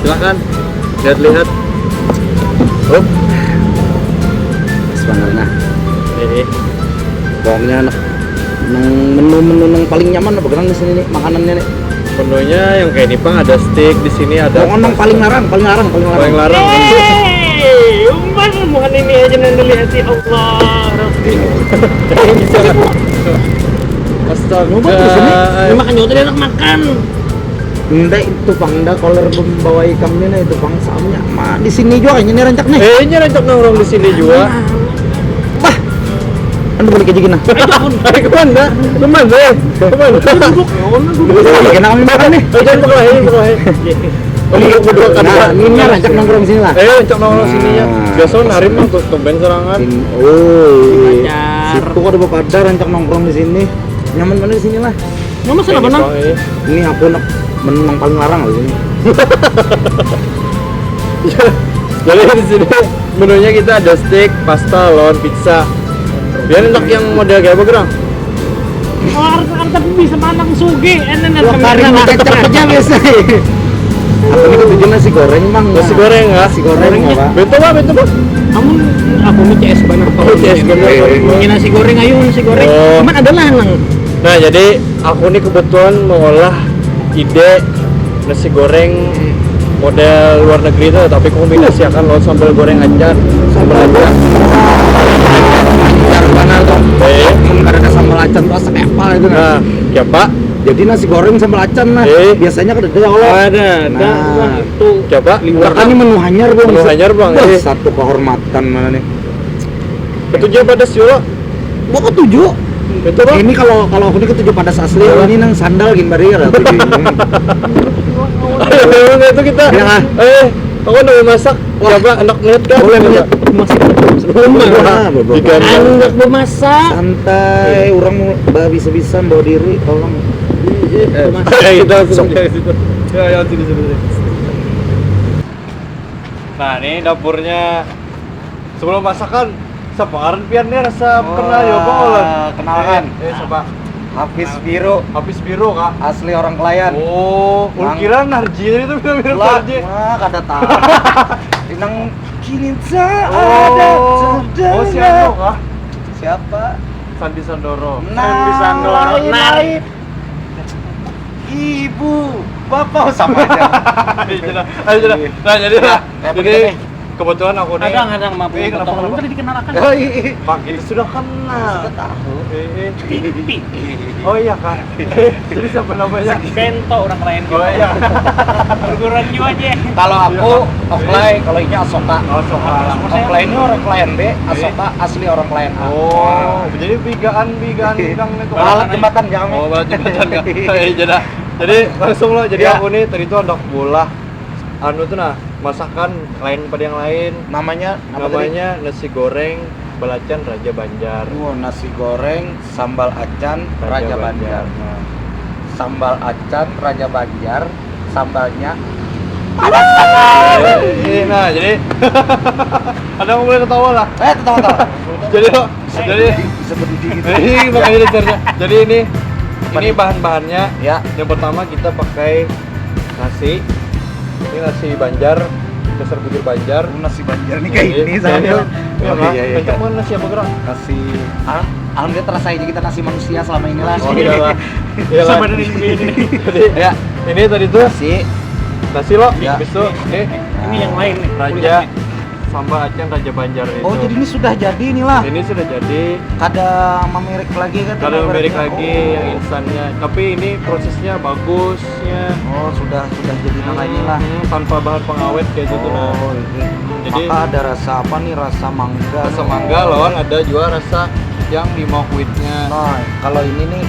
Silakan lihat-lihat. Up. Sebenarnya. Pokoknya menu yang paling nyaman apa di sini nih makanannya nih? Menunya yang kayak ini Bang, ada steak di sini, ada. Pokoknya paling larang. Paling larang. Umpan bukan ini aja yang dilihat ya Allah. Astaga. Makan nyoto enak makan. Enggak itu Bang, kalau membawa ikannya nih itu Bang samnya. Mah di sini juga kayaknya nih rancak nih. Ini rancak nongkrong di sini juga. Wah. Anda balik aja gini. Ayo kemana? Kemana? Duduk. Kena kami makan nih. Jangan berkelahi. Nah, ini rancak nongkrong sini lah. Rancak nongkrong sini ya. Biasa narim mah tuh tumben serangan. Oh. Situ kok ada bapak ada rancak nongkrong di sini. Nyaman mana di sini lah. Nggak masalah benar. Ini aku nak menang paling larang di sini. Jadi di sini menunya kita ada steak, pasta, lawan pizza. Biar enak yang model kayak apa gerang? Harta bisa manang suge, enak Kari cecek aja biasa. Apa nih ketujuh nasi goreng Bang? Nasi goreng nggak? Nasi goreng apa? Betul Pak. Namun aku nih CS benar. CS benar. Mungkin nasi goreng nasi goreng. Oh. Cuman ada lanang. Nah jadi aku nih kebetulan mengolah ide nasi goreng model luar negeri itu, tapi kombinasi akan lawan sambal goreng acar. Sambal acar. Acar mana tuh? Karena ada sambal acar tuh asal kayak apa itu? Nah, ya Pak. Jadi nasi goreng sambal acar nah. Biasanya kan ada kalau. Ada. Nah, itu Coba. Kan ini menu hanyar Bang. Menu hanyar Bang. Satu kehormatan mana nih? Ketujuh pedas juga. Gua ketujuh. Betul Bang. Ini kalau aku ini ketujuh pada asli, ini nang sandal gini barrier lah. Itu kita. Ya. Aku udah masak. Coba enak banget kan? Boleh banget. masak anak memasak santai, orang mau bisa bawa diri, tolong. Kita langsung dari situ. Ya, sini. Nah, ini dapurnya. Sebelum masakan, separan pian nih rasa kenal ya Bang Olan. Kenalan. Coba. Hafiz Biro, Kak. asli orang Klayan. Oh, kira Narji itu mirip Narji. Wah, kada tahu. Inang Kininsa ada. Oh, si Ando kah? Siapa? Sandi Sandoro. Lain. Ibu, bapak sama aja. Nah, jadi kebetulan aku nih. ada maaf. Kenapa? Kamu tadi dikenalkan. Pak, itu sudah kenal. Sudah tahu. Oh iya Kak. Jadi siapa namanya? Bento orang lain. Oh iya. Perguruan jiwa aja. Kalau aku offline, kalau ini Asoka. Offline ini orang klien B, Asoka asli orang klien A. Oh, jadi bigaan bidang itu. Balat jembatan jangan. Oh, balat jembatan Kak. Jadi langsung loh. Jadi aku nih tadi tuh ada bola. Anu tuh nah, masakan lain pada yang lain. Namanya nasi goreng belacan Raja Banjar. Nasi goreng sambal acan Raja Banjar. Sambal acan Raja Banjar, sambalnya panas sekali. Nah, jadi ada yang boleh ketawa lah. Ketawa. Jadi bisa berdiri gitu. Ini makanya dasarnya. Jadi ini bahan-bahannya. Ya. Yang pertama kita pakai nasi. Ini nasi Banjar, dasar bujur Banjar. Nasi Banjar nih kayak ini saya. Iya. Kencang banget nasi apa gerak? Nasi alhamdulillah terasa aja kita nasi manusia selama ini lah. Oh iyalah. Sama dari ini. Jadi ya, ini tadi tuh nasi lo. Ya. Habis itu Ini yang lain nih. Raja Samba Acan Raja Banjar itu. Oh, jadi ini sudah jadi inilah. Ini sudah jadi. Kada memerek lagi kan? Kalau Amerik ibaratnya. lagi yang insannya. Tapi ini prosesnya bagusnya. Oh, sudah jadi nama inilah. Tanpa bahan pengawet kayak gitu nah. Oh, ini. Jadi Maka ada rasa apa nih? Rasa mangga. rasa mangga lawan ada juga rasa yang limau kuitnya. Nah, kalau ini nih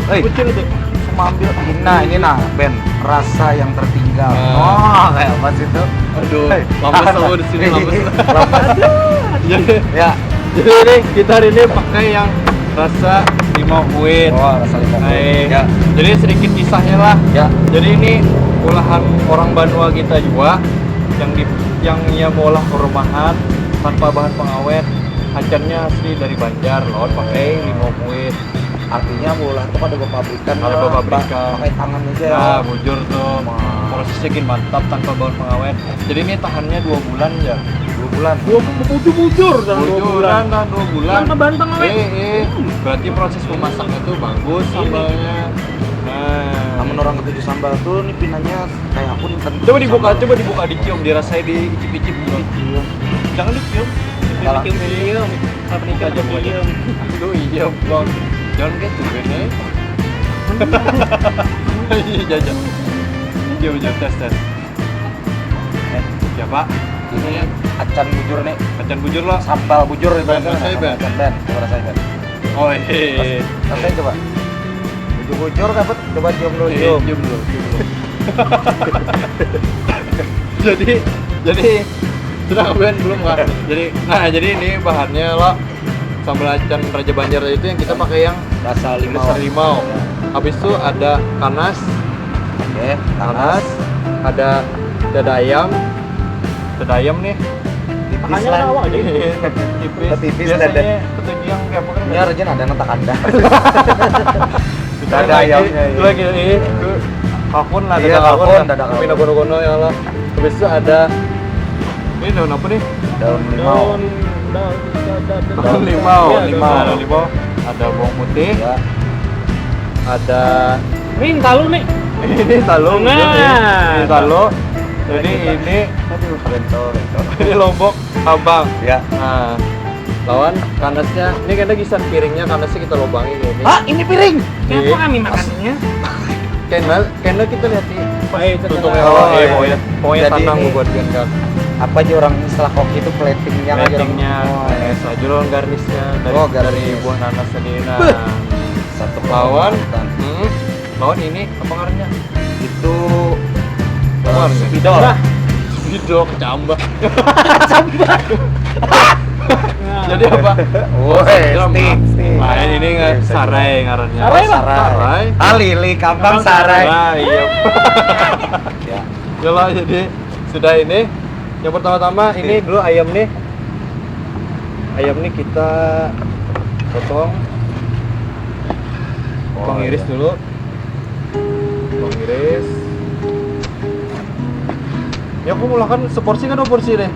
Eh, kecil tuh. cuma ambil ini nah Ben, rasa yang tertinggal. Nah. Oh, kayak apa sih itu? Aduh, lambus sama di sini lambus. Jadi, Ya. jadi ini kita hari ini pakai yang rasa limau kuit. Oh, rasa limau Nah, kuit. Ya. Jadi sedikit kisahnya lah. Ya. Jadi ini olahan orang Banua kita juga yang ia mengolah ke rumahan tanpa bahan pengawet. Acannya asli dari Banjar, lawan pakai limau kuit. Artinya bola tuh ada pabrikan. Ada pabrikan. Pakai tangan aja. Nah, bujur tuh. Wah. Prosesnya gini mantap tanpa bahan pengawet. Jadi ini tahannya 2 bulan ya. 2 bulan. Bujur dalam 2 bulan. Bujuran dan 2 bulan. Tanpa bahan pengawet. Berarti proses memasaknya tuh bagus sambalnya. Nah, Namun orang ketujuh sambal tuh nih pinanya kayak aku nih. coba dibuka dicium, dirasain diicip-icip dulu. Jangan dicium. Kalau- Cium. Apa nih Aja buka aja. Aduh iya bang. Jangan gitu Ben ya. Iya jajan. Cium tes. Ya Pak. Ini acan bujur nih. Acan bujur lo. Sambal bujur itu Ben, rasain, Ben. Ben, coba rasain Ben. Oh iya. Rasain coba. Bujur dapat, coba cium dulu Cium cium. dulu. jadi sudah Ben belum kan? Jadi ini bahannya lo sambal acan Raja Banjar itu yang kita pakai yang Rasa limau. dasar limau. Habis itu ada kanas, Oke, kanas, ada dada ayam nih. Makanya tawa aja. Tipis. Tipis, Biasanya dada. ketujuh yang kayak apa kan? Ini harusnya ada nontak anda. Dada ayamnya. Itu lagi ini. Kakun lah, Iya, dada kakun. kakun, dada kakun. Mina gono-gono ya Allah. Habis itu ada ini daun apa nih? Daun limau. Daun limau. Iya, Daun limau. Ada bawang putih. Ya. Ada Nih, talu nih. ini talo. Nah. Ini talo. Jadi ini Bentol. ini lombok abang. Ya. Nah, lawan kanasnya. Ini kayaknya gisan piringnya kanasnya kita lubangin ini. Ah, ini piring. Kenapa kami makannya? Kena kita lihat nih. Baik, Tutupnya Oh, oh, iya. pokoknya Jadi tanang ini- buat kan. Apa aja orang istilah koki itu platingnya aja. Platingnya, Oh, aja loh garnisnya dari Oh, garnis. dari buah nanas tadi. Nah, Satu lawan, perawatan. lawan ini apa ngarannya? Itu Lawan spidol. Spidol kecambah. Jadi apa? Oh, Spidol, stick. Lain ini nggak sarai ngarannya. Sarai, Bang. Sarai. Ah, lili kambang sarai. Nah, iya. Ya. Yalah, jadi sudah ini. Yang pertama-tama ini dulu ayam nih. Ayam nih kita potong. Potong iris iya. dulu. Potong iris. Ya aku mulakan seporsi kan 2 porsi deh.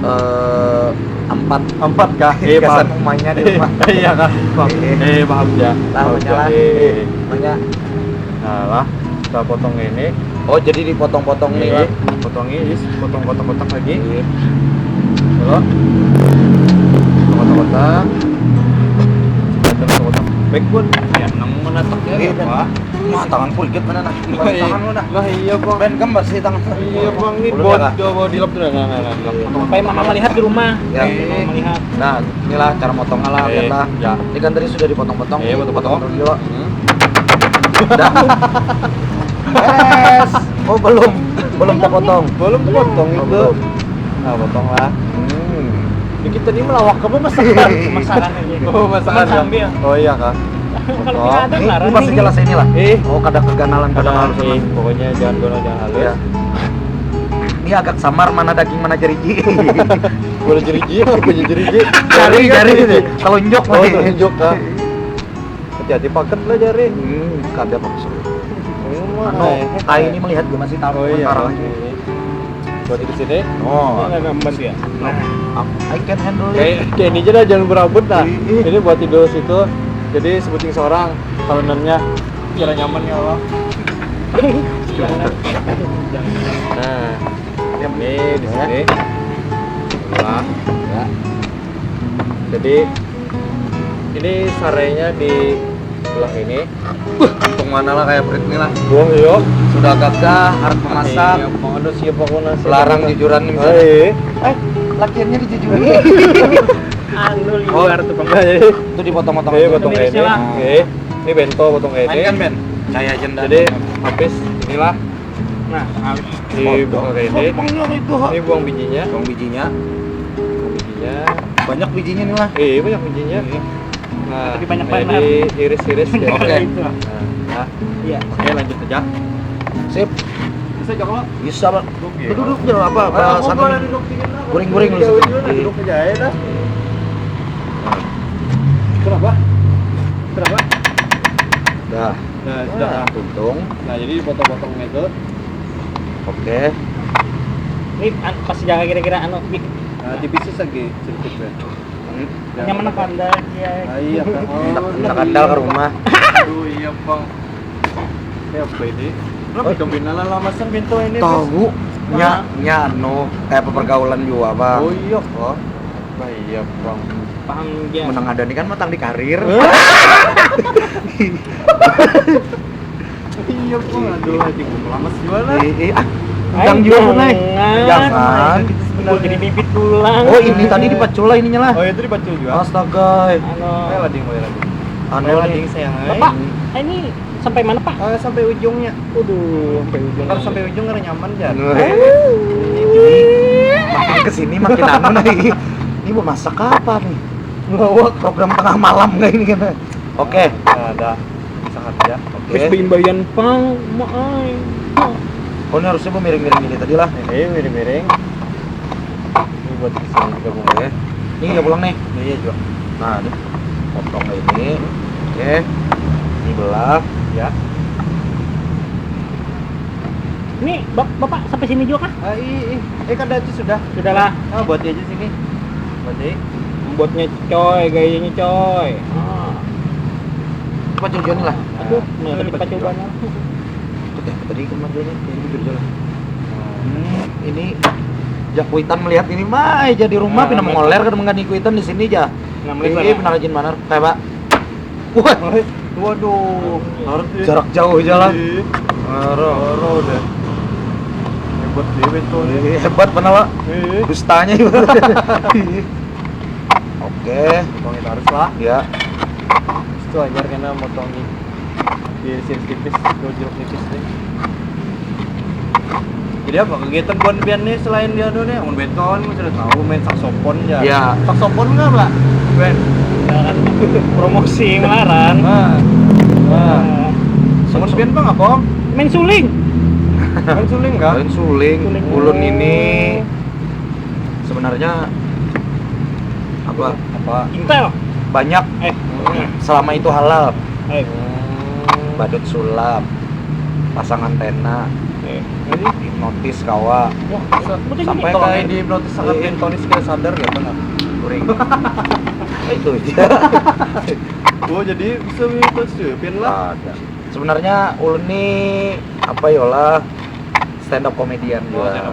4 4 kah? kesan umanya di rumah. Iya kan? Paham ya. Namanya lah. Namanya. Nah lah, kita potong ini. Oh, jadi dipotong-potong nih lah. Potong iris, potong kotak-kotak lagi. Iya. Terus kotak-kotak. Kotak-kotak. Backbone. Ya, nang menataknya Iya, ya, Ben. Pak. Wah, tangan pulget mana nah? Di Lah, tangan lu dah. Lah iya, Bang. Ben gambar sih tangan. Iya, Bang. Ini Belum buat ya, Kak? coba dilap dulu. Nah. Supaya mama melihat di rumah. Ya. Mama melihat. Nah, inilah cara motongnya lah, lihat lah. Ya. Ini kan tadi sudah dipotong-potong. Iya, potong-potong. dulu. Dah. Yes. Oh, belum kita potong. Belum potong Oh, itu. belum. Nah, potong lah. Ini kita ini melawak apa Masakan aja. Oh, masakan. Teman sambil. Oh iya, Kak. Kalau kita ada Ini larang pasti nih. jelas ini lah. Eh. Oh, kadang keganalan, kadang halus. Pokoknya jangan gono, jangan halus. Ya. Ini agak samar mana daging mana jeriji. Boleh jeriji, apa jeriji? Jari telunjuk Oh, tunjuk, Kak. Hati-hati paket lah jari. Kada maksud. Anu, Tai ini melihat gue masih taruh Oh iya. sekarang. Buat di sini. Oh, Nggak nambah ya. I can handle it. Kayak ini aja dah, jangan berabut lah. Ih. Ini buat tidur situ. Jadi sebuting seorang. Kalau nonnya kira nyaman ya Allah. Jangan. Nah, ini di sini. Nah, ya. Jadi ini sarenya di belah ini. Untung mana lah kayak Brit nih lah. Buang yuk. Sudah gagah, harus memasak. Aduh siapa kau nasi. Larang jujuran nih misalnya. Lakiannya dijujurin. Anu Oh, liar tuh bang. Itu dipotong-potong Oke, aja. potong kayak ini. Mirisnya lah. Oke. Ini bento potong kayak ini. Mainkan Ben. Saya aja ndak. Jadi habis inilah Nah, dibuang kayak ini. itu. Ini buang bijinya. Buang bijinya. Buang bijinya. Banyak bijinya nih lah. Banyak bijinya. Nah, Tapi banyak kayak banget. di iris-iris ya. Oke. Itu. Nah, Iya. oke lanjut aja. Sip. Bisa jok lo? Bisa, Bang. Duduk jangan apa? Sana Sana duduk dikit lah. Guring-guring lu situ. Duduk aja ya dah. Kenapa? Kenapa? Dah. Nah, sudah. Untung. Nah, jadi dipotong-potong itu. Oke. Ini pas jaga kira-kira anu Nah, dibisis lagi sedikit ya. nyaman apa anda ya. Iya, Bang. Kita kandal ke rumah. Aduh, iya, Bang. Ini apa ini? Kenapa kombinasi lamasan bento ini? Bes? Tahu nya anu kayak pergaulan juga, Bang. Oh iya, kok. Nah, iya, Bang. Paham dia. Menang ada nih kan matang di karir. Iya, Bang. Aduh, lagi lamas gimana? Udang juga tuh, Nay. Jangan. Gua jadi bibit tulang. Oh, ini tadi dipacula ininya lah. Oh, itu dipacul juga. Astaga. Anu. Ayo lading, ayo lading. Anu Ayo nih. lading sayang. Bapak, ini sampai mana, Pak? Sampai ujungnya. Waduh, sampai ujung. Kalau sampai ujung karena nyaman kan. Makin kesini makin anu nih. Ini mau masak apa nih? Lawak. Program tengah malam nggak ini kan? Oke. Nah, dah. Sangat ya. Wis Oke. bayan pang, maai. Oh, ini harusnya gua miring-miring ini tadi lah. Ini miring-miring. Ini buat kesini gabung Oke. Ini nggak pulang nih. Iya juga. Nah, ini potong kayak ini. Oke. Ini belah. Ya. Ini Bapak sampai sini juga kah? Kan itu sudah. Sudahlah. Buat dia aja sini. Buat dia. Membuatnya coy, gayanya coy. Coba jujur lah. Aduh, nah tadi kita coba. Tadi kemana ini jujur lah. Ini Jakuitan melihat ini mah jadi rumah pindah mengoler kan menggani kuitan di sini aja. Ini pindah rajin mana kayak Pak. Wah, Waduh. Harus jarak jauh aja lah. Roro deh. Hebat dia bento nih. Hebat benar Pak. Dustanya juga. Oke, Potongin harus lah. ya. Itu ajar karena motongin di sini tipis, jeruk tipis nih. Jadi apa kegiatan buat Bian nih selain dia nih, main beton, sudah tahu main saksofon ya. Iya. Saksofon nggak Pak? Ben. Promosi melarang. Nah. Temen Bian Bang apa? Main suling. Main suling nggak? Kalian suling, Suling. ulun ini sebenarnya apa? Apa? Intel. Banyak selama itu halal. Badut sulap, pasang antena, hipnotis kawa, Sampai kayak di hipnotis sangat bentonis kita sadar ya benar. kuring. Itu aja. Oh jadi bisa hipnotis ya, Bian lah. Ada. Sebenarnya ulun nih apa yolah stand up komedian juga.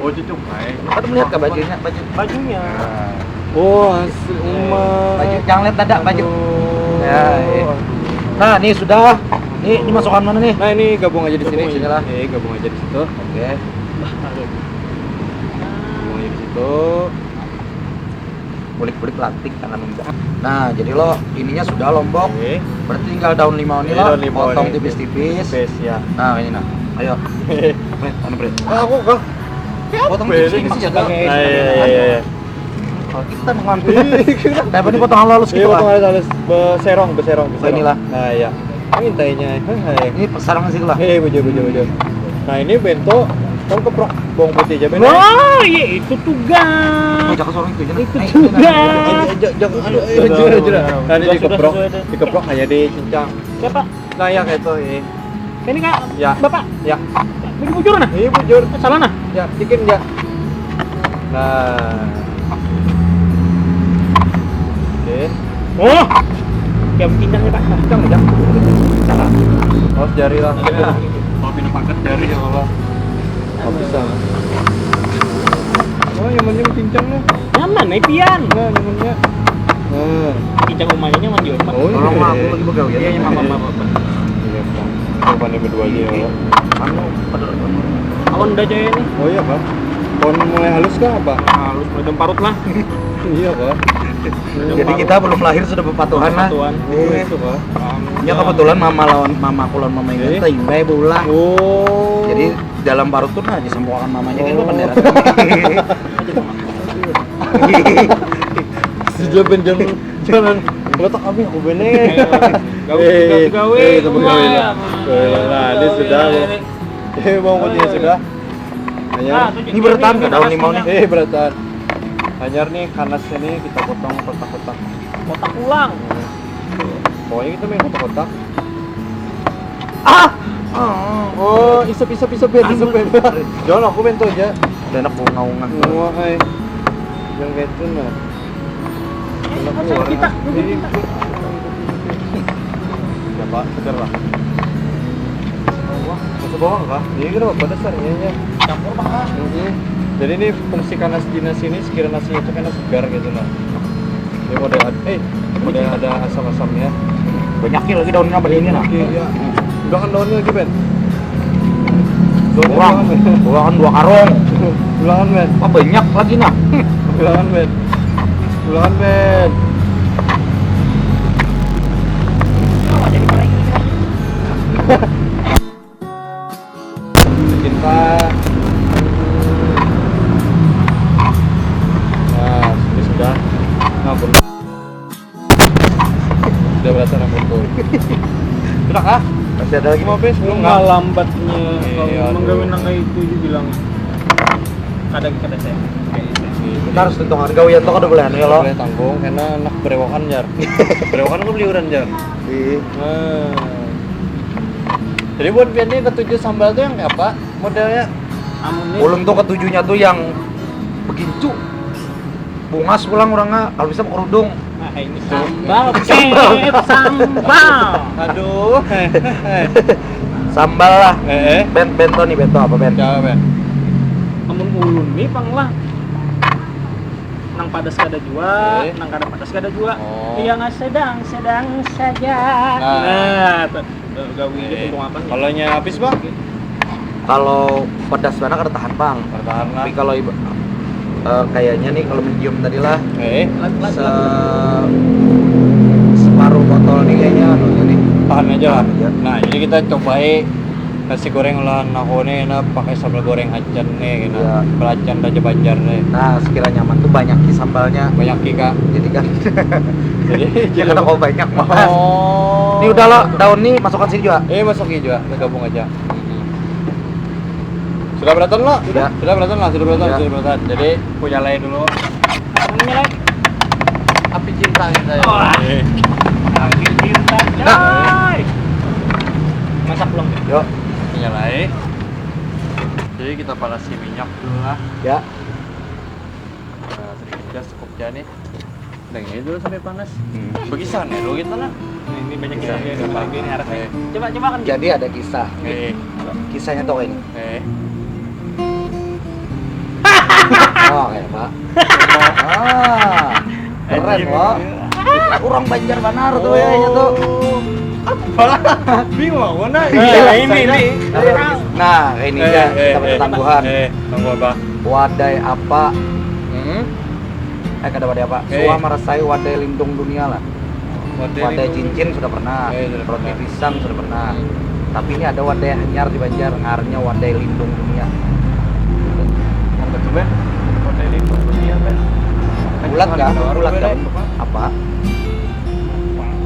Oh cucuk baik. Kan melihat ke bajunya, Bajunya. Oh asli emak. baju jangan lihat dada baju. Ya, nah, ini sudah. Ini masukan mana nih? Nah ini gabung aja di sini. Gabung sini lah. Gabung aja di situ. Oke. Gabung aja di situ. Kulik-kulik plastik tangan enggak. Nah, jadi lo ininya sudah lombok. Oke. Berarti tinggal daun limau ini Ini lo daun limau potong ini. tipis-tipis. Bes ya. Nah, ini nah. Ayo. Bret, anu Bret. Aku kah? Potong Bes, tipis-tipis aja. sebagai- Iya. Kalau kita ngambil. Kayak ini potong halus Iya gitu potong lah. halus beserong. Oh, inilah. Nah iya. Mintainya. Hai. Ini sarang situ lah. Bujo. Nah ini bento. Kamu keprok bawang putih aja bento. Wah, iya itu tuh Oh, gang. jangan sorong itu aja. Itu Ayo, juga. Jangan Sudah. Nah ini dikeprok. Sudah. Dikeprok hanya dicincang. Siapa? Nah ya kayak itu. Ini Kak. Ya. Bapak. Ya. Ini bujur nah. Iya bujur. Salah nah. Ya, bikin ya. Nah. Oke. Oh. Kayak cincangnya Pak. Cincang. Harus jari lah. Kalau pindah paket jari ya Allah. Oh bisa. Oh, nyamannya cincang nih. Nyaman, pian. Nah, nyamannya. Nah. Cincang rumahnya nyaman juga, Pak. Oh, Tolong mah aku lagi begawe ya. Iya, mama. Iya, Pak. Coba nih berdua aja ya. Anu pada Awan udah jaya nih. Oh iya, Pak. Pohon mulai halus kah, apa? Halus mulai parut lah. Iya, Pak. Jadi kita belum lahir sudah berpatuhan lah. Patuan. Oh, itu, Pak. Ya kebetulan mama aku lawan mama ini teh imbe bulah. Oh. Jadi dalam parut tuh nah disempoakan mamanya kan Oh. bendera. Sejaban jalan letak kami aku bener. Gawe. Itu begawe lah. Nah, ini sudah. Mau dia sudah. Hanya Ini bertahan ke daun limau nih. beratan. Hanyar nih kanasnya nih kita potong kotak-kotak. Kotak ulang. Pokoknya kita main kotak-kotak. Ah. Oh, isep ben. Jangan aku bentuk aja. Udah enak bunga-bunga. Semua yang gitu nah. Kita. Ya Pak, segar lah. Masuk bawang kah? Iya kita pada dasarnya ya. Campur Pak. Jadi ini fungsi kanas dinas ini sekiranya nasinya itu karena segar gitu lah. Ini model ada asam-asamnya. Banyaknya lagi daunnya begini nah. Iya. Udah kan daunnya lagi Ben. Kurang 2 karung. Ulangan Ben. Wah banyak lagi nah. Ulangan Ben. Kita nah ini sudah ngampun sudah berasa ngampun tuh sudah kah? Masih ada lagi Mau habis belum Nggak lambatnya Iya, kalau aduh. menggawe nangka itu bilang kadang saya kita harus tentu harga ya toh ada boleh anu ya lo. boleh tanggung karena anak berewokan jar berewokan kan beli uran jar Iya. Jadi buat biasanya ketujuh sambal tuh yang kayak apa modelnya? Ulun tuh ketujuhnya tuh yang begincu. Bungas pulang orangnya kalau bisa kerudung. Nah, ini sambal. Aduh. Sambal lah. Bento apa Ben? Coba Ben. Amun ulun nih panglah nang padas kada jua, Oke. nang kada padas kada jua. Oh. Yang sedang saja. Nah. Gawe itu untung apa nih? Kalau nya habis bang? Kalau pedas banget kada tahan bang. Bertahan lah. Tapi kalau kayaknya nih kalau medium tadi lah separuh botol nih kayaknya anu nih. Tahan aja lah. Tahan aja. Nah jadi kita cobain nasi goreng olahan aku nih, nah pakai sambal goreng acan nih, gitu. Iya. Belacan Raja Banjar nih. Nah sekiranya nyaman tuh banyak sambalnya. Banyak kika. Jadi kan Jadi jangan kau banyak mas. Oh. Ini udah lo daun nih masukkan sini juga. Masukin juga, kita gabung aja. Sudah beratan lo? Sudah. Sudah beratan lah, sudah beratan, Sudah. sudah beratan. Jadi punya lain dulu. Nyelai. Api cinta kita ya. Wah. Akhir cinta. Coy. Masak belum? Yuk. Punya lain. Jadi kita panasi minyak dulu lah. Ya. Nah, sedikit gas cukup nih. Nah, ini dulu sampai panas. Begisan ya dulu kita lah. Ini banyak Iya, kisah iya, Pak. ini harus. Iya. Coba kan. Jadi ada kisah. Kisahnya tuh kayak ini. Oh kayak Pak. Keren loh. Orang Banjar Banar tuh ya ini tuh. Bingung mana? Ini. Nah, kayak ini ya kita punya tangguhan. Tangguh apa? Wadai apa? Kada wadai apa? Suah merasai wadai lindung dunia lah. Wadai cincin sudah pernah. Sudah Roti pernah. pisang sudah pernah. Tapi ini ada wadai hanyar di Banjar, ngarnya wadai lindung dunia. Apa tuh Ben? Hotel ini dunia Ben. Bulat kan? Bulat kan? Ben? Apa?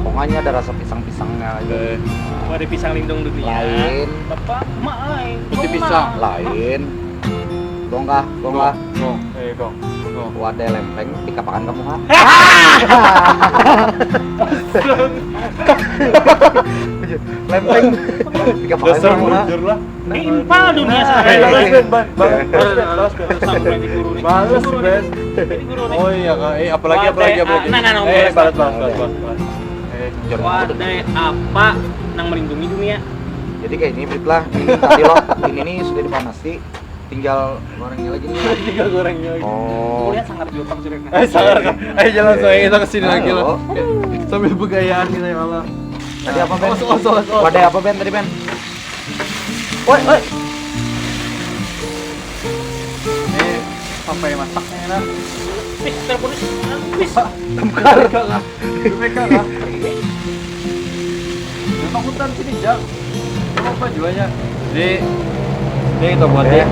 Pokoknya ada rasa pisang-pisangnya gitu. Ada pisang lindung dunia. Lain. Bapak, main. Putih pisang. Lain. Gongkah. Gong. Gong. Wadai lempeng di kapakan kamu ha? Lempeng di kapakan Dasar kamu ha? bujur lah. Impal dunia saya. Balas Ben, balas Sampai Balas Ben. Oh iya kak, apalagi. Balas. Wadai apa nang melindungi dunia? Jadi kayak ini Brit lah, ini tadi loh, ini nih sudah dipanasi. tinggal gorengnya lagi nih. Tinggal gorengnya lagi. Oh. Lihat sangar juta sih Rek. Sangar. Ayo jalan saya kita kesini lagi lah. Ayo. Sambil begayaan kita ya Allah. Tadi apa Ben? Os. Wadah apa Ben tadi Ben? Woi. Ini sampai masaknya enak. Telepon wis. Temkar kah? Mereka kah? Memang hutan sini Jak. Apa jualnya? Di kita buat ya.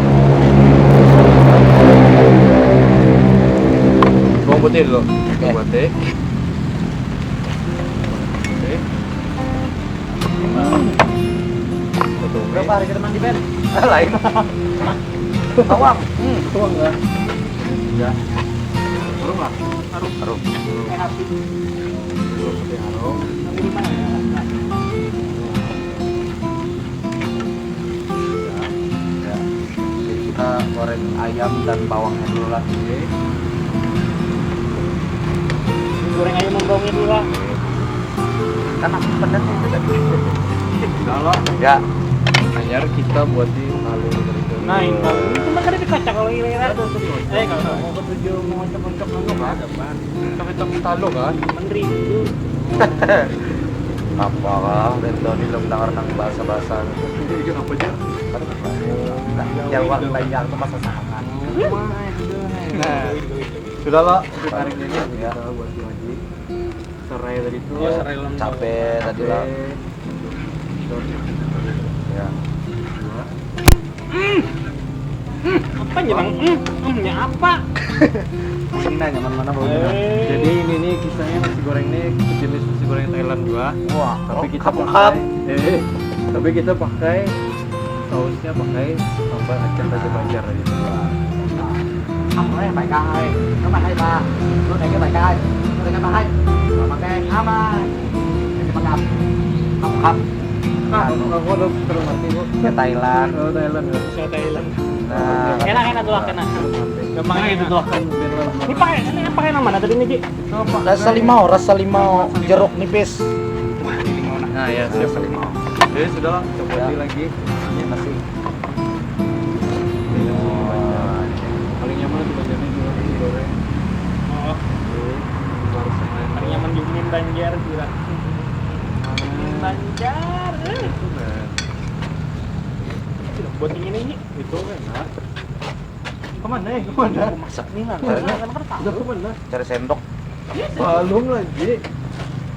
Bawang putih dulu. Kita buat deh. Berapa hari kita mandi Ben? Lain. Bawang. Tuang lah. Ya. Harum lah. Harum. Enak sih. Belum putih harum. Ambil di mana ya? Ya. Jadi kita goreng ayam dan bawangnya dulu lah. Goreng ayam membawangnya dulu lah. Kan aku pedasnya itu tadi. Kalau Ya. anyar kita buat di alur dari itu. Nah, ini cuma kan ada kaca kalau ini kan. Kalau mau ketujuh mau ngocok-ngocok nggak ada, Bang. Kita talo kan? Menteri itu. Apakah Bentoni belum dengar nang bahasa-bahasa Ini kenapa aja? Jawa banyak itu masa sangat. Nah, sudah lah. Tarik ini Ya. kita buat lagi. Serai tadi itu. Oh, serai lem. Capek tadi lah. Ya. Apa nyerang? Nya apa? Sini nanya mana baunya. Jadi ini nih kisahnya nasi goreng nih jenis nasi goreng Thailand gua. Wah, Tapi kita kamu pakai tapi kita pakai sausnya pakai sambal acar Raja Banjar tadi. Không có bài cay, có bài hay ba, lúc này cái bài cay, lúc này cái bài hay, rồi mà cái ama, cái bài cam, không, Nah, aku udah pernah mati kok. cái Thailand, Oh, Thailand ya. Saya Thailand. nah, Enak tuh kena. Gampang enak tuh. Ini pakai nama mana tadi nih, Ji? rasa limau, jeruk nipis. Nah, ya siap. Jadi sudah lah, kita buat lagi. Ini nasi. Paling nyaman di Banjar ini juga nasi goreng. Oh, Baru sama paling nyaman di Unin Banjar juga. Banjar. itu kan. Buat ini nih. Itu enak. Kemana ya? Kemana? Masak Ini lah. Caranya? Udah kemana? cari sendok. Belum lagi.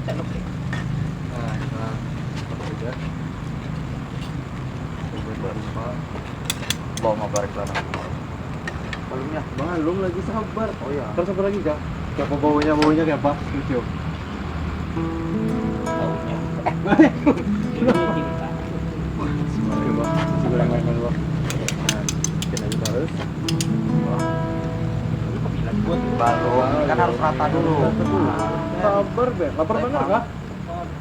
Sendok. Nah, apa aja? Berapa? Bawa mau balik lana. Belum lagi sabar. Oh iya. Terus apa lagi kak? Kayak apa baunya kayak apa? Lucu. Baunya. Ini cinta. Coba, nasi goreng lain dulu. Nah, bikin aja terus. Ini kok bilang buat Baru kan harus rata dulu. Sabar be, lapar bener kak?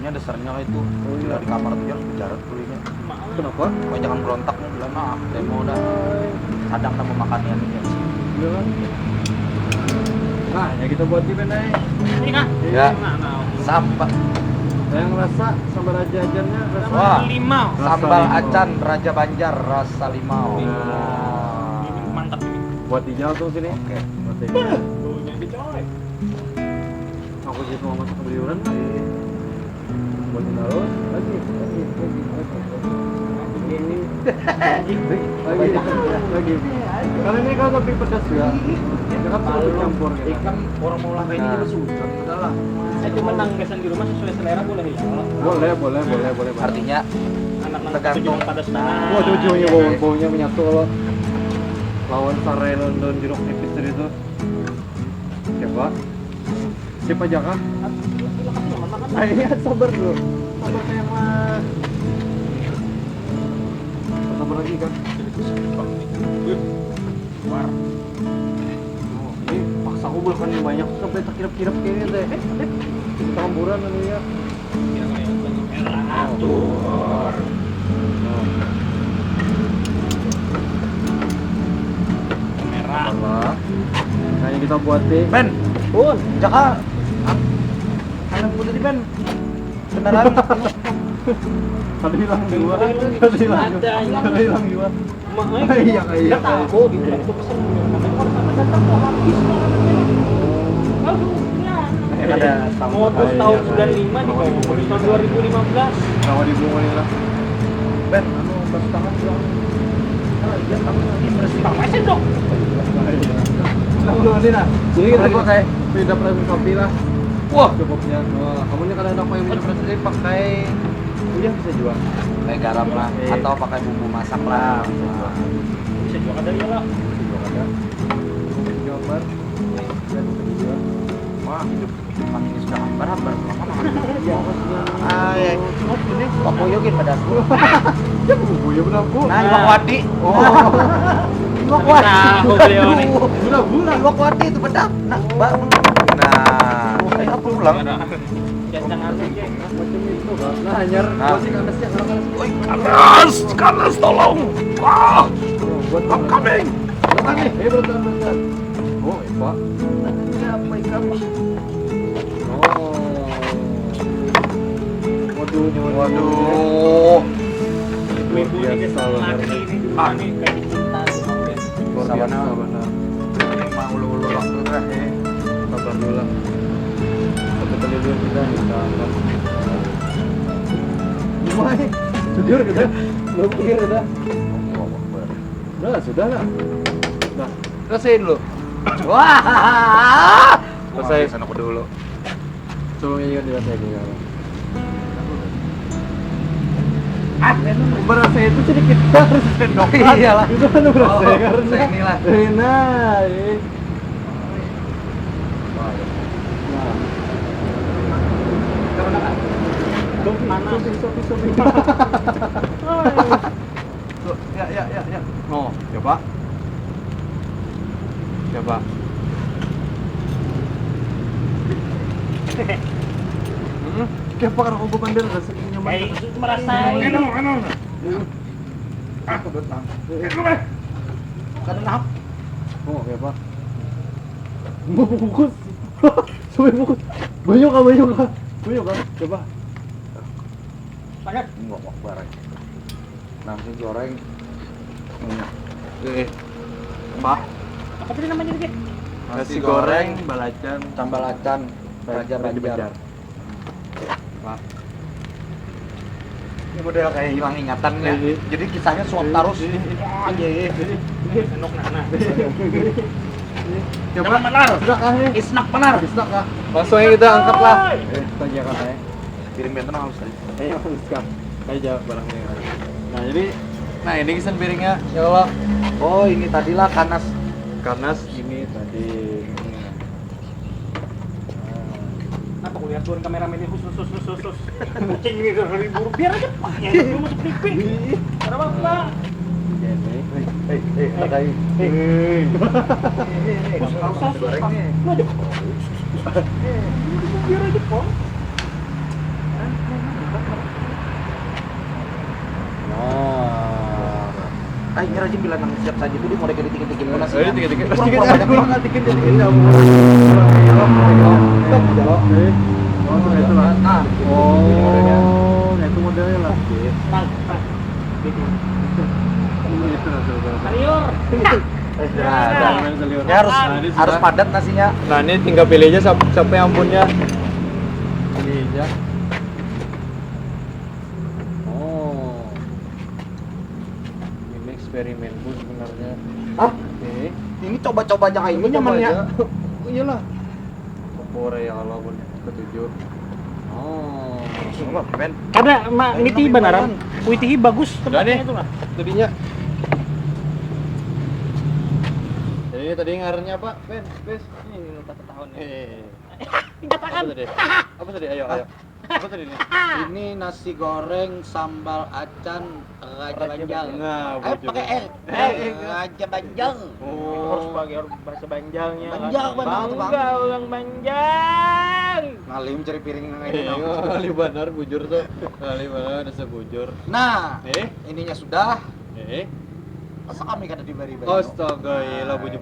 Ini ada sernya itu. Oh iya di kamar tuh harus bicara dulu ini. Kenapa? Kok jangan berontak nih bilang nah demo udah. Kadang mau makannya nih. Iya kan? Nah, ya kita buat di benai. ini kah? Ya. Nah. Sambal Yang rasa sambal aja-ajannya rasa. Wah. Limau. sambal limau. acan Raja Banjar rasa limau. Ini mantap ini. Buat hijau tuh sini. Oke. Buat hijau. Baunya dicolek. Aku jadi mau masuk ke beliuran. Buat terus lagi. Lagi. Karena ini kalau kopi pedas ya. Dia kan selalu campur gitu. Ikan orang mau lah ini Nah. juga sudah. Udahlah. Saya cuma nanggesan di rumah sesuai selera boleh ya. Boleh. Artinya Anak-anak Tergantung. tujuan pada sekarang. Wah, cucunya baunya menyatu kalau lawan sarai London jeruk nipis tadi itu. Siapa? Sip aja kah? Nah, ini sabar dulu. Sabar kayak mah. Sabar lagi kan? War. Ini paksa aku belum banyak sampai tak kirap-kirap kayak ini deh. Campuran ini ya. Atur. Merah. Sabar. Nah, ini kita buat deh. Ben, Pun. Jaka. Anak muda di Ben. Kendaraan. Tadi hilang dua. Ada. Tadi hilang dua. Iya, iya. Nggak tahu gitu. Itu pesen namanya orang sama datang kok habis makanannya. Aduh, ya. Ada Motor tahun 95 di bawah tahun 2015. Sama di bunga lah. Ben, anu pas tangan bilang. Ah, iya tangan ini bersih. Pamesin dong. Nah, belum ada nah. Jadi kita Lagi. pakai pindah proses kopi lah. Wah, cukupnya. Wah, kamu ini kadang-kadang pakai pindah proses ini pakai udah bisa jual. Pakai garam lah atau pakai bumbu masak lah. Bisa juga ada ya lah. Bisa jual ada. Bisa jual bar. Dan bisa dijual. Wah, hidup kami ini sudah hambar-hambar. Iya, maksudnya. Ah, ya. Ini Pak Boyogin padaku. ya bu, ya benar bu. Nah, Iwak Wadi. Oh. Iwak Tahu beliau nih. Benar bu lah. Iwak Wadi itu bedak. Nah, Mbak. Nah, ayo pulang. Jangan aja. Macam itu kan. Nah, hanyar Nah. gua sih kanasnya kalau kanas. Woi, kanas tolong. Wah, Buat I'm coming. Bukan nih, betul. Oh, Pak. Apa ikan? Oh. Waduh, Waduh. Ibu-ibu ini biasa kesel bener. lagi ini juga nih kayak dicinta sama dia. Sabar, Sabana. sabar. Ini mah ulu-ulu waktu terakhir. Sabar dulu lah. Satu kali dulu kita angkat. Gimana? Jujur kita belum pikir udah. Udah, sudah lah. Udah. Selesaiin lu. Wah. Selesai. Sana aku dulu. Coba ingat dirasain gimana. Ah, Berasa itu sedikit harus sendok. Iyalah. Itu kan berasa Oh, karena inilah. Nah, ini. Nah. Sopi. Ya. Oh, coba. Coba. Kayak pakar obat bandel rasanya nyaman. Kayak merasain. Aku datang. Kadang nahap. Oh, kayak apa? Bungkus. Sampai bungkus. Banyak kah? Coba. Banyak. Enggak bareng. Nasi goreng. Mbak. Apa tadi namanya dikit? Nasi goreng, balacan, Sambal acan. Raja Banjar. Pak. Ini model kayak hilang ingatan ya. Ini. Jadi kisahnya suap terus. Wah, iya. Enok nana. Coba. Jangan menar. Sudah kah nih? Isnak benar. Bisa kah? Langsung aja kita angkat lah. Oi. Tanya katanya. Piring benten halus tadi. Harus kah? Kayak jawab barangnya. Nah, jadi ini kisan piringnya. Ya Allah. Oh, ini tadilah kanas. Kanas ini tadi. Kenapa aku lihat turun kameramen ini khusus. Kucing ini dari buru biar aja paknya dulu masuk TV. Ada apa? Tadi. Bos enggak usah goreng nih. Lu aja. Biar aja, Pong. Nah. Ini rajin bilang nang siap saja tuh dia mau dikit-dikit mau nasi. Dikit-dikit. Kurang banyak banget. Oh, itu modelnya lah. Nah. Sayur. Ya harus padat nasinya. Nah, ini tinggal pilih aja siapa yang punya. Pilih aja. Oh. Ini eksperimenku sebenarnya. Hah? Oke. Ini coba-coba aja kayak ini nyamannya. Oh, iyalah. Kopore ya Allah pun ketujuh. Oh. Coba, Ben. Karena mak niti benaran. Witihi bagus Udah nih. tempatnya itu lah. Tadinya. Jadi tadi ngarenya apa? Ben, bes. Ini lupa tahun ya. Apa tadi? Apa tadi? Ayo. Apa tadi ini? Ini nasi goreng sambal acan Raja Banjar. Nah, Ayo pakai L. Raja Banjar. Harus pakai bahasa Banjarnya. Banjar, benar tuh, Bang. Bangga orang Banjar. Ngalim cari piring nang Eh, kali benar bujur tuh. Kali benar ada sebujur. Nah, Eh, ininya sudah. Masa kami kata diberi-beri. Astaga, iyalah bujur.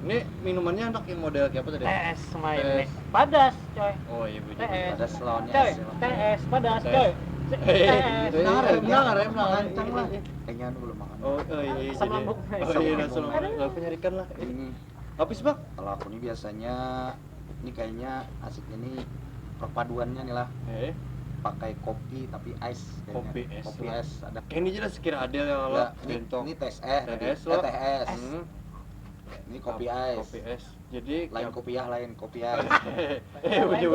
Ini minumannya enak yang model kayak apa tadi? TS main nih. Padas, coy. Oh iya bujur. TS. Ada selonnya. Coy, TS padas, coy. Rem, Kencang lah. Kayaknya anu belum makan. Oh iya, Asam jadi. lambung. Oh iya, asam lambung. Aku nyarikan lah. Habis, Bang. Kalau aku nih biasanya ini kayaknya asiknya nih perpaduannya nih lah. Pakai kopi tapi ice kayaknya. Kopi es Kopi lah. es ada. Ini jelas sekira adil ya kalau Ya, bentong. ini tes TS lo. TS. Hmm. Ini kopi ice. Kopi es. Jadi Lain kopiah, lain kopi ice. buju.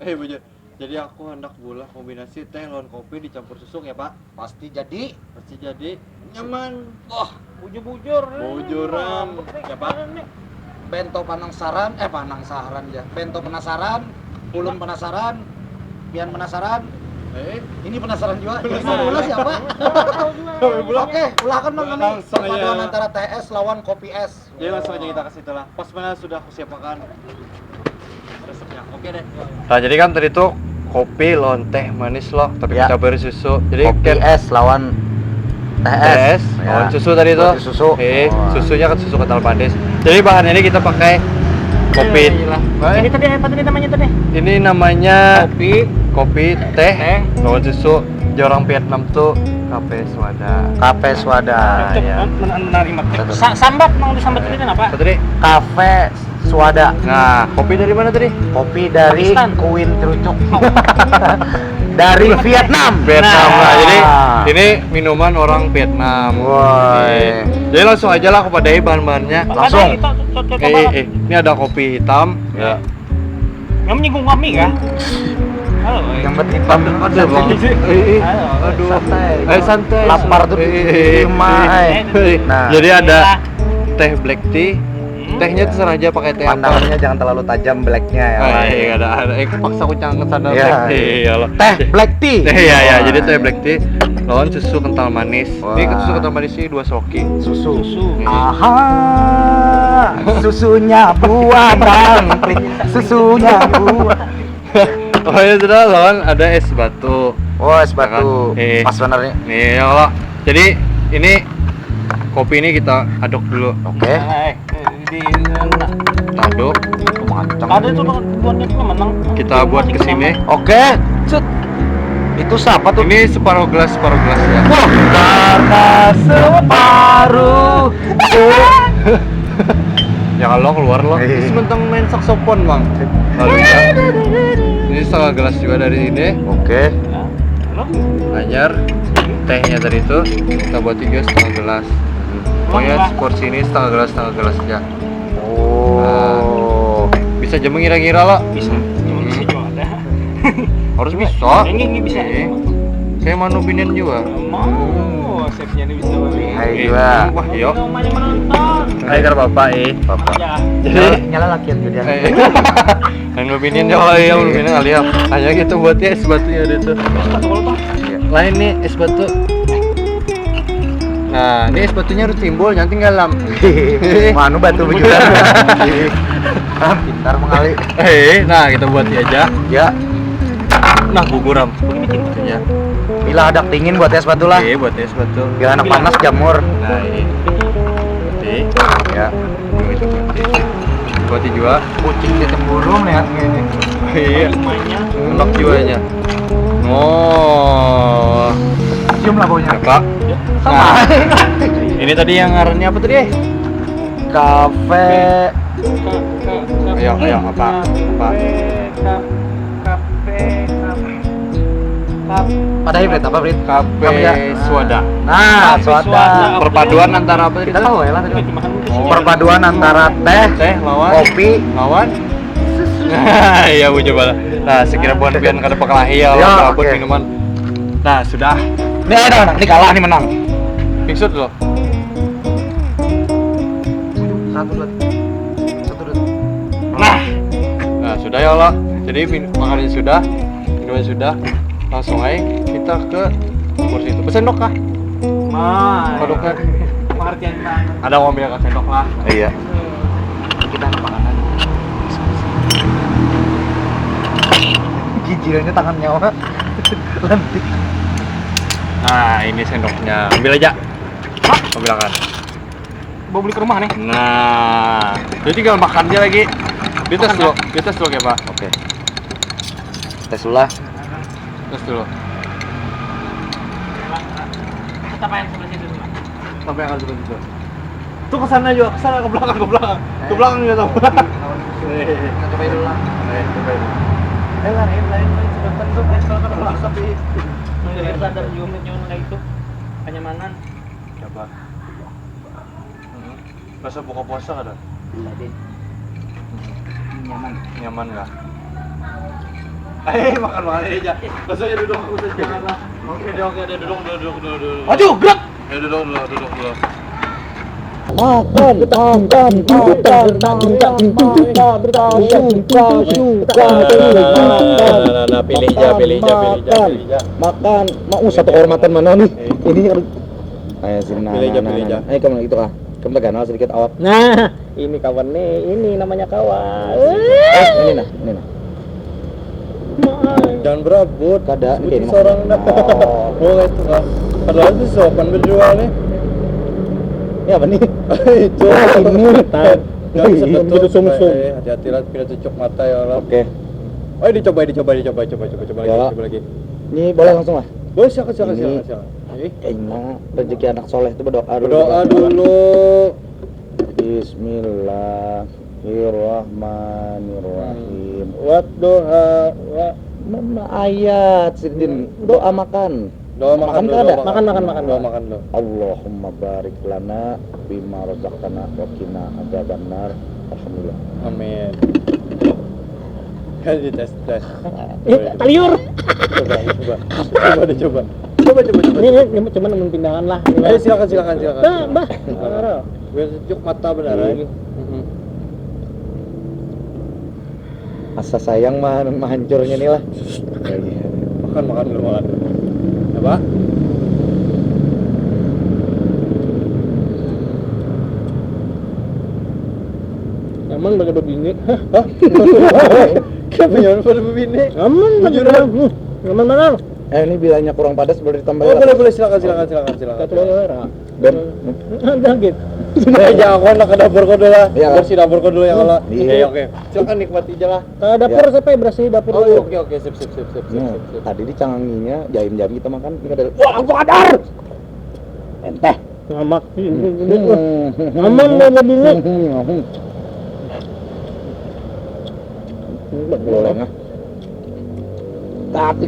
Buju. Jadi aku hendak bulah kombinasi teh lawan kopi dicampur susu ya, Pak. Pasti jadi Pasti jadi nyaman. wah, Bujur-bujur. Bujuran. Ya, Pak. bento panangsaran ya. Bento penasaran, ulun penasaran, pian penasaran. Ini penasaran juga. Jadi mau ulah siapa? Oke, ulahkan Bang kami. Langsung aja. Perpaduan antara TS lawan kopi es. Jadi langsung aja kita ke situ lah. Pas mana sudah aku siapkan resepnya. Oke deh. Nah, jadi kan tadi tuh kopi lawan teh manis loh, tapi Ya. campur susu. Jadi Kopi es lawan TS. lawan susu tadi tuh. Berarti susu. Susunya kan susu kental manis. Jadi bahan ini kita pakai kopi. Ini tadi apa tadi namanya tadi? Ini namanya kopi, teh, Teh. lawan susu. Di orang Vietnam tuh kafe swada. Kafe Swada ya. Menerima. Sambat mau disambat ini apa? Apa tadi? Kafe Swada. Nah, kopi dari mana tadi? Kopi dari Pakistan. Kuin Terucuk. Dari Vietnam. Vietnam. Nah. Nah, jadi ini minuman orang Vietnam. Woi. Jadi langsung aja lah aku padai bahan-bahannya. Langsung. Ini ada kopi hitam. Ya. Yang menyinggung kami kan? Halo. Yang hitam Ada bang. Aduh. Santai. Santai. Lapar tuh di rumah. Nah. Jadi ada teh black tea. Tehnya terserah aja pakai teh apa. Pandangannya jangan terlalu tajam blacknya ya. Iya, ada. Paksa aku canget sana Iya. black tea. Iyalah. Teh black tea. Iya, jadi teh black tea lawan susu kental manis. Wah. Ini susu kental manis ini 2 soki. Susu. Ini. Aha. Susunya buatan. Susunya buatan. Oh ya sudah lawan ada es batu. Oh, es batu. Kan? Pas bener nih. Nih ya Allah. Jadi ini kopi ini kita aduk dulu. Oke. Kita aduk. Ada tuh tuannya tuh menang. Kita buat ke sini. Oke. Cut. Itu siapa tuh? Ini separuh gelas ya. Wah, karena separuh. Ya kalau keluar loh. Iya. Ini sementang main saksofon, Bang. Lalu ya. Ini setengah gelas juga dari ini. Oke. Anyar. Tehnya tadi itu kita buat 3 setengah gelas. Pokoknya porsi ini setengah gelas aja. Oh. Bisa aja mengira-ngira lo. Bisa. Bisa juga ada. Harus bisa. Ini bisa. Kayak Manu Binian juga. Mau chefnya ini bisa beli. Hai juga. Wah, iya. Namanya menonton. Hai kar bapak Bapak. Ya. Jadi Nyala lakian jadi. Manu Binian jauh ya, Manu Binian kali ya. Hanya gitu buatnya es batu ya itu. Lain nih es batu. Nah, ini es batunya udah timbul, nanti tinggal lam. Manu batu bejuran. Pintar mengali. Nah kita buat aja. Ya. Nah guguram. Ya. Bila ada dingin buat es batu lah. Buat es batu. Bila anak panas jamur. Nah ini. Putih. Ya. Itu putih. Buat juga. Kucing di tempurung lihat gini. Iya. Enak jiwanya. Oh. Cium lah baunya. Pak. Nah, ini tadi yang ngarannya apa tadi? Kafe. Ayo apa? Pada hybrid apa Brit? Kafe Apa ya? Swada. Nah, Kafe Swada. Swada. Perpaduan antara apa tadi? Kita tahu ya lah tadi. Oh. Perpaduan antara teh, Teh lawan kopi, lawan. Iya bu coba lah. Nah sekira buat biar kada pekelahi ya, Ya, buat oke. minuman. Nah sudah. Ini ada, ini kalah, ini menang. Pingsut loh. Satu dulu. Nah sudah ya Allah. Jadi makannya sudah, minuman sudah. Langsung aja kita ke kursi itu. Pesen dok kah? Kodoknya. Pengertian banget. Ada mau ambil ke sendok lah. Iya. Kita makanan. Gigirannya tangan nyawa. Lentik. Nah ini sendoknya. Ambil aja. Ambilkan. Bawa beli ke rumah nih. Nah, jadi tinggal makan aja lagi. Dites dulu kayak Pak. Oke. Tes dulu lah. Tes dulu. Kita main sebelah situ dulu. Sampai akan seperti itu. Tuh ke sana juga, ke sana ke belakang. Ke belakang juga tuh. Kita cobain dulu lah. Cobain. Lain sebentar tuh, silakan belakang tapi nggak sadar juga kayak itu kenyamanan. Coba. Rasa buka puasa ada? Nyaman nggak? Makan aja. Maksudnya duduk jangan lah. Oke, duduk. Maju, gerak. Duduk dulu. Makan. Pilih aja. Makan. Mau satu kehormatan mana nih? Ini kan. Ayo sini. Pilih aja. Ayo kamu itu kah? Kamu teganal sedikit awak. Nah, ini kawan nih, ini namanya kawan. Ini nah. Jangan berebut. Kada. Ini seorang boleh tuh kan. Padahal itu sopan berdua nih. Ya apa nih? Itu Ini. Gak bisa Iya, betul sumsum. Hati-hati lah, pilih cucuk mata ya Allah. Oke. Oh, dicoba lagi. Ini boleh langsung lah. Boleh, silakan. Enak, rezeki anak soleh itu berdoa dulu. Berdoa dulu. Bismillahirrahmanirrahim. Doa. Mana ayat sidin doa makan. Doa makan dulu. ada? Makan. Doa makan dulu. Allahumma barik lana bima razaqtana wa qina adzabannar. Alhamdulillah. Amin. Kasih tes. Kaliur. Coba. Ini cuma mempindahkan lah. Ayo silakan. Bah. Biar cucuk mata benar lagi. Asa sayang mah hancurnya nih lah. Makan dulu. Apa? Aman bagi berbini. Hah? Kenapa jangan pada begini? Aman bagi berbini. Aman mana? Ini bilangnya kurang padas boleh ditambah. Oh, boleh silakan. Satu lagi. Ben. Sakit. Jangan aku nak ke dapur kau dulu lah. Iya. Bersih dapur kau dulu ya Allah. Iya. Oke. Silakan nikmati aja lah. Ke dapur sampai bersih dapur dulu. Oke. Sip. Nah, tadi dicanganginya jaim-jaim kita makan. Ini ada. Wah, aku kadar. Enteh. Ngamak. Aman bagi berbini. Boleh nggak?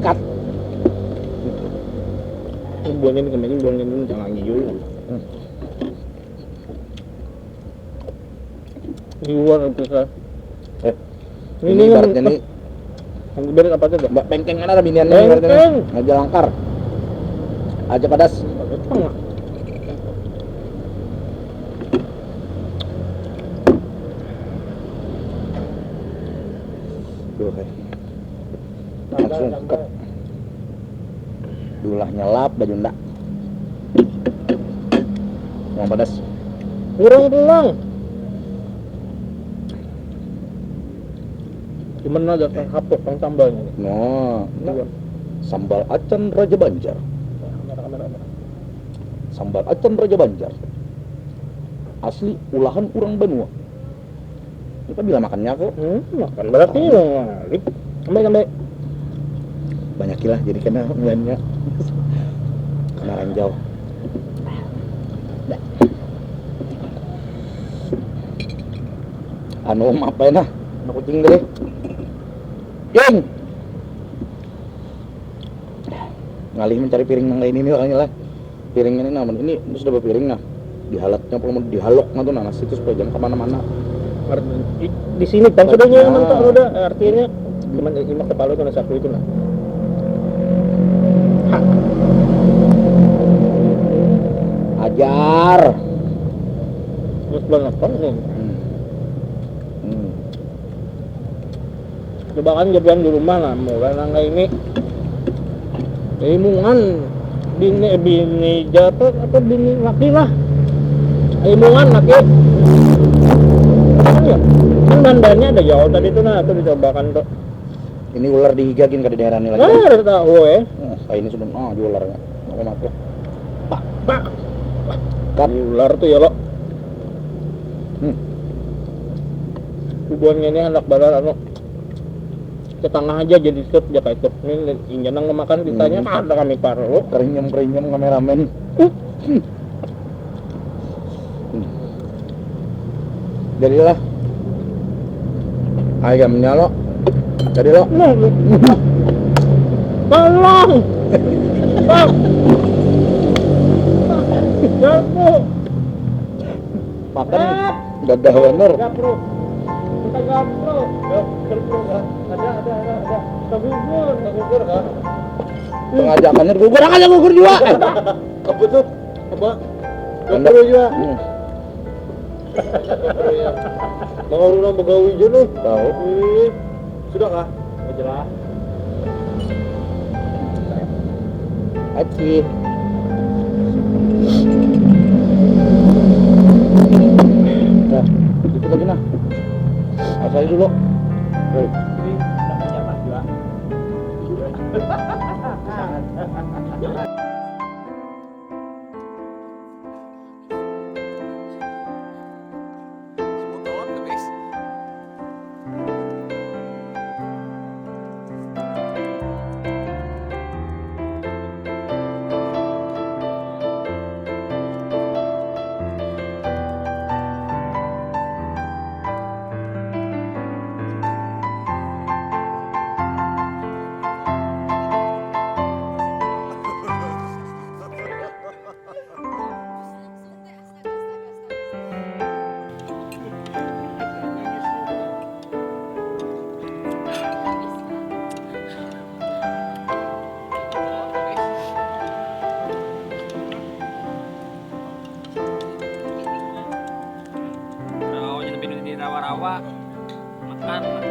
Kat. Buangnya ini kemarin buangnya ini jangan ngiyul. Di luar bisa. Ini ibaratnya nih. Yang gede apa aja? Mbak bengkeng ada biniannya ibaratnya. Bengkeng. Aja langkar. Aja padas. Tengah. Duh, langsung ket. Dulah nyelap baju ndak. Mau padas. Kurang pulang. Gimana aja kan kapok kan sambalnya. No, sambal acan Raja Banjar. Sambal acan Raja Banjar. Asli olahan orang Banua. Kita bila makannya kok. Makan berarti sampai. Banyakilah jadi kena banyak. Kena ranjau. Anu apa ya nah? Anu kucing deh. Yang ngalih mencari piring yang lain ini orangnya lah. Piring ini namun ini sudah berpiring nah. Dihalatnya kalau mau dihalok nah tuh nah nasi itu supaya jangan kemana-mana. Di sini kan sudahnya mantap udah artinya cuman imak kepala itu nasi aku itu nah. Ajar. Terus banget kan nih. Coba kan jalan di rumah lah, mulai nangga ini imungan bini jatuh atau bini laki lah imungan laki ya kan dandannya ada jauh tadi tuh nah tuh dicobakan tuh Ini ular digigagin ke daerah ini lagi. udah tahu Ini sudah di ularnya. Mau mati. pak Kat. ini ular tuh ya lo hubungannya ini anak badan anu ke tengah aja jadi set ya kayak ini injenang makan ditanya ada kami paruh Keringem kameramen. Jadilah. Ayo menyalo. Jadi lo. tolong bang jago Makan gagal bener. gapro kita gapro ada gugur kan Pengajakannya gugur aja gugur juga. apa tuh apa Anda juga mau orang begawi aja nih tahu. sudah kah jelas Aci. Nah, itu lagi nah. Asal dulu. ini tak punya mas juga rawa-rawa makan